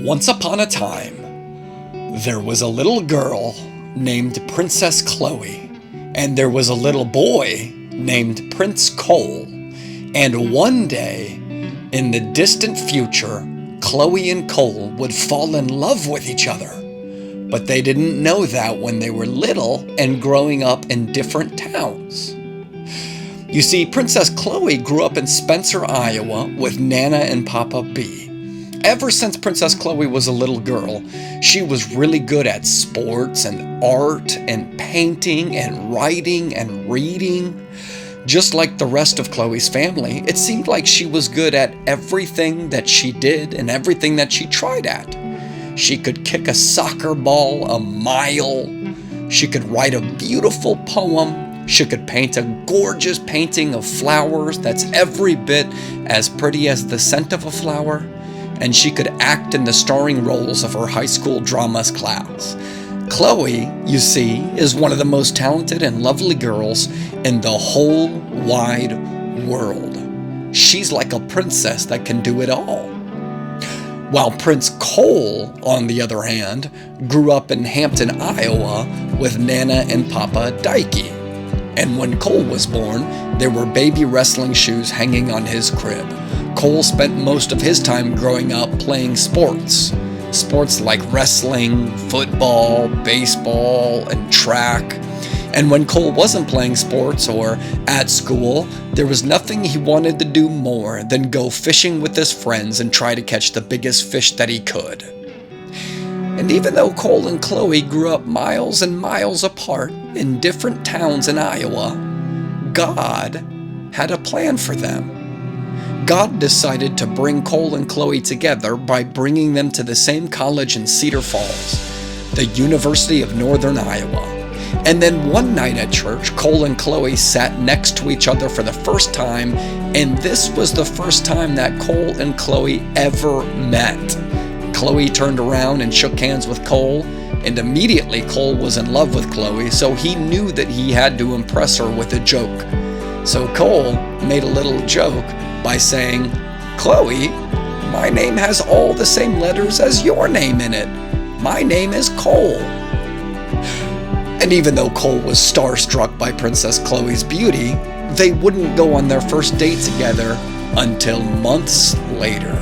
Once upon a time, there was a little girl named Princess Chloe, and there was a little boy named Prince Cole. And one day, in the distant future, Chloe and Cole would fall in love with each other. But they didn't know that when they were little and growing up in different towns. You see, Princess Chloe grew up in Spencer, Iowa with Nana and Papa B. Ever since Princess Chloe was a little girl, she was really good at sports and art and painting and writing and reading. Just like the rest of Chloe's family, it seemed like she was good at everything that she did and everything that she tried at. She could kick a soccer ball a mile. She could write a beautiful poem. She could paint a gorgeous painting of flowers that's every bit as pretty as the scent of a flower. And she could act in the starring roles of her high school dramas class. Chloe, you see, is one of the most talented and lovely girls in the whole wide world. She's like a princess that can do it all. While Prince Cole, on the other hand, grew up in Hampton, Iowa with Nana and Papa Deike. And when Cole was born, there were baby wrestling shoes hanging on his crib. Cole spent most of his time growing up playing sports. Sports like wrestling, football, baseball, and track. And when Cole wasn't playing sports or at school, there was nothing he wanted to do more than go fishing with his friends and try to catch the biggest fish that he could. And even though Cole and Chloe grew up miles and miles apart in different towns in Iowa, God had a plan for them. God decided to bring Cole and Chloe together by bringing them to the same college in Cedar Falls, the University of Northern Iowa. And then one night at church, Cole and Chloe sat next to each other for the first time, and this was the first time that Cole and Chloe ever met. Chloe turned around and shook hands with Cole, and immediately Cole was in love with Chloe, so he knew that he had to impress her with a joke. So Cole made a little joke by saying, "Chloe, my name has all the same letters as your name in it. My name is Cole." And even though Cole was starstruck by Princess Chloe's beauty, they wouldn't go on their first date together until months later.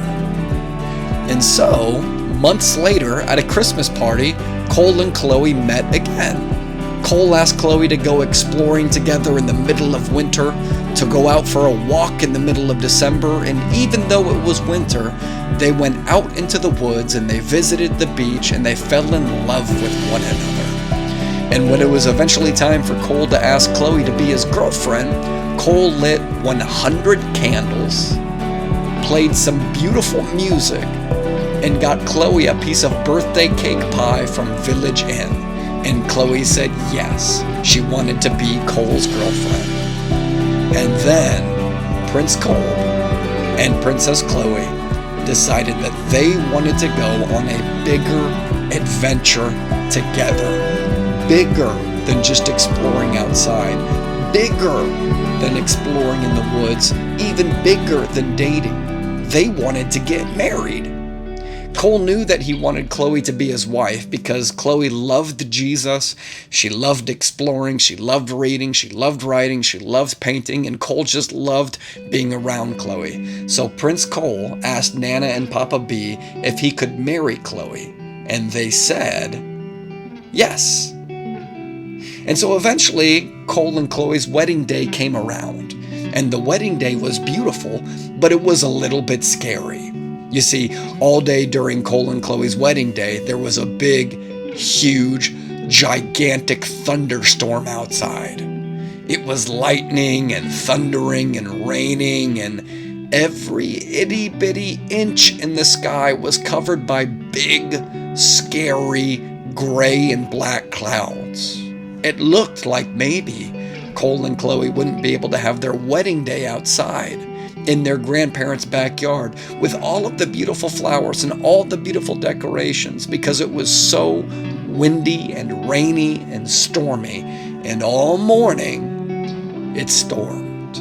And so, months later, at a Christmas party, Cole and Chloe met again. Cole asked Chloe to go exploring together in the middle of winter, to go out for a walk in the middle of December, and even though it was winter, they went out into the woods and they visited the beach and they fell in love with one another. And when it was eventually time for Cole to ask Chloe to be his girlfriend, Cole lit 100 candles, played some beautiful music, and got Chloe a piece of birthday cake pie from Village Inn. And Chloe said yes, she wanted to be Cole's girlfriend. And then Prince Cole and Princess Chloe decided that they wanted to go on a bigger adventure together. Bigger than just exploring outside. Bigger than exploring in the woods. Even bigger than dating. They wanted to get married. Cole knew that he wanted Chloe to be his wife because Chloe loved Jesus, she loved exploring, she loved reading, she loved writing, she loved painting, and Cole just loved being around Chloe. So Prince Cole asked Nana and Papa B if he could marry Chloe, and they said yes. And so eventually, Cole and Chloe's wedding day came around, and the wedding day was beautiful, but it was a little bit scary. You see, all day during Cole and Chloe's wedding day, there was a big, huge, gigantic thunderstorm outside. It was lightning and thundering and raining, and every itty-bitty inch in the sky was covered by big, scary, gray and black clouds. It looked like maybe Cole and Chloe wouldn't be able to have their wedding day outside in their grandparents' backyard with all of the beautiful flowers and all the beautiful decorations because it was so windy and rainy and stormy. And all morning, it stormed.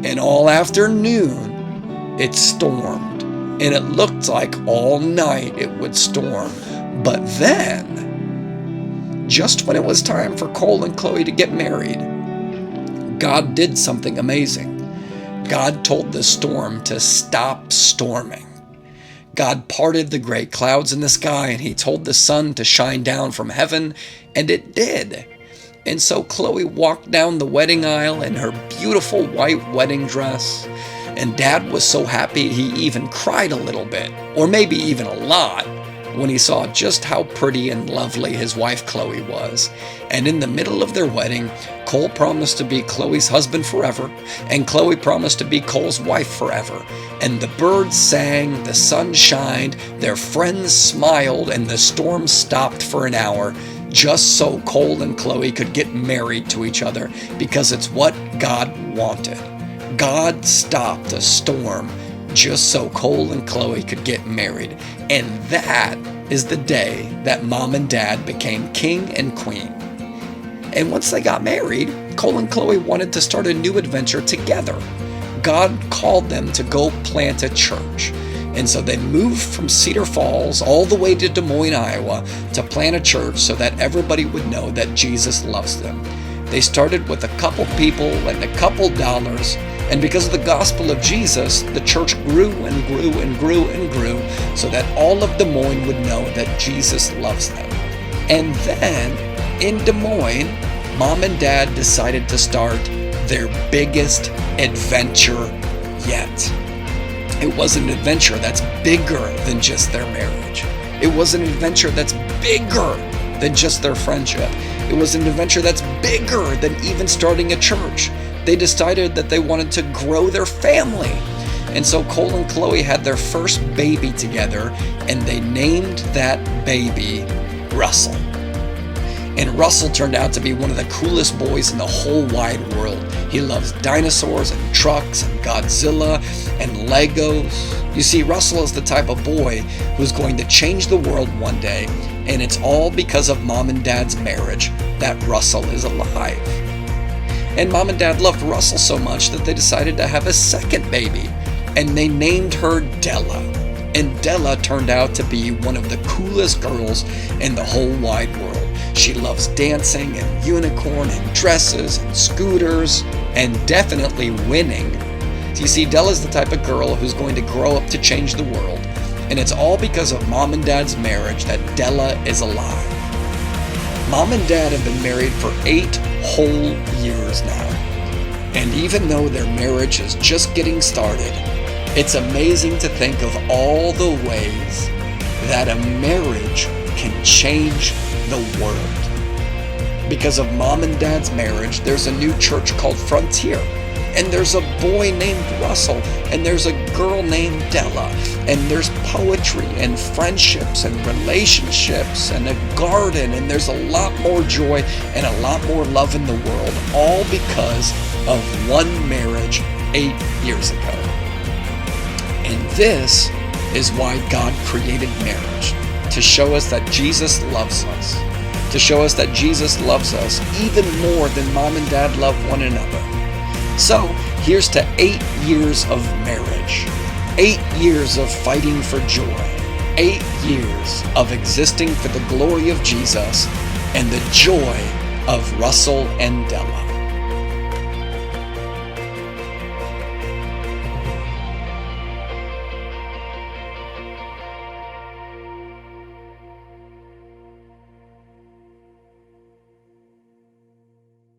And all afternoon, it stormed. and it looked like all night it would storm. But then, just when it was time for Cole and Chloe to get married, God did something amazing. God told the storm to stop storming. God parted the gray clouds in the sky, and he told the sun to shine down from heaven, and it did. And so Chloe walked down the wedding aisle in her beautiful white wedding dress, and Dad was so happy he even cried a little bit, or maybe even a lot, when he saw just how pretty and lovely his wife Chloe was. And in the middle of their wedding, Cole promised to be Chloe's husband forever, and Chloe promised to be Cole's wife forever. And the birds sang, the sun shined, their friends smiled, and the storm stopped for an hour, just so Cole and Chloe could get married to each other, because it's what God wanted. God stopped a storm just so Cole and Chloe could get married. And that is the day that Mom and Dad became king and queen. And once they got married, Cole and Chloe wanted to start a new adventure together. God called them to go plant a church. And so they moved from Cedar Falls all the way to Des Moines, Iowa to plant a church so that everybody would know that Jesus loves them. They started with a couple people and a couple dollars, and because of the gospel of Jesus, the church grew and grew and grew and grew so that all of Des Moines would know that Jesus loves them. And then, in Des Moines, Mom and Dad decided to start their biggest adventure yet. It was an adventure that's bigger than just their marriage. It was an adventure that's bigger than just their friendship. It was an adventure that's bigger than even starting a church. They decided that they wanted to grow their family. And so Cole and Chloe had their first baby together, and they named that baby Russell. And Russell turned out to be one of the coolest boys in the whole wide world. He loves dinosaurs and trucks and Godzilla and Legos. You see, Russell is the type of boy who's going to change the world one day, and it's all because of Mom and Dad's marriage that Russell is alive. And Mom and Dad loved Russell so much that they decided to have a second baby, and they named her Della. And Della turned out to be one of the coolest girls in the whole wide world. She loves dancing and unicorn and dresses and scooters and definitely winning. So you see, Della's the type of girl who's going to grow up to change the world, and it's all because of Mom and Dad's marriage that Della is alive. Mom and Dad have been married for 8 whole years now. And even though their marriage is just getting started, it's amazing to think of all the ways that a marriage can change the world. Because of Mom and Dad's marriage, there's a new church called Frontier. And there's a boy named Russell, and there's a girl named Della, and there's poetry and friendships and relationships and a garden, and there's a lot more joy and a lot more love in the world, all because of one marriage 8 years ago. And this is why God created marriage, to show us that Jesus loves us, to show us that Jesus loves us even more than Mom and Dad love one another. So, here's to 8 years of marriage, 8 years of fighting for joy, 8 years of existing for the glory of Jesus and the joy of Russell and Della.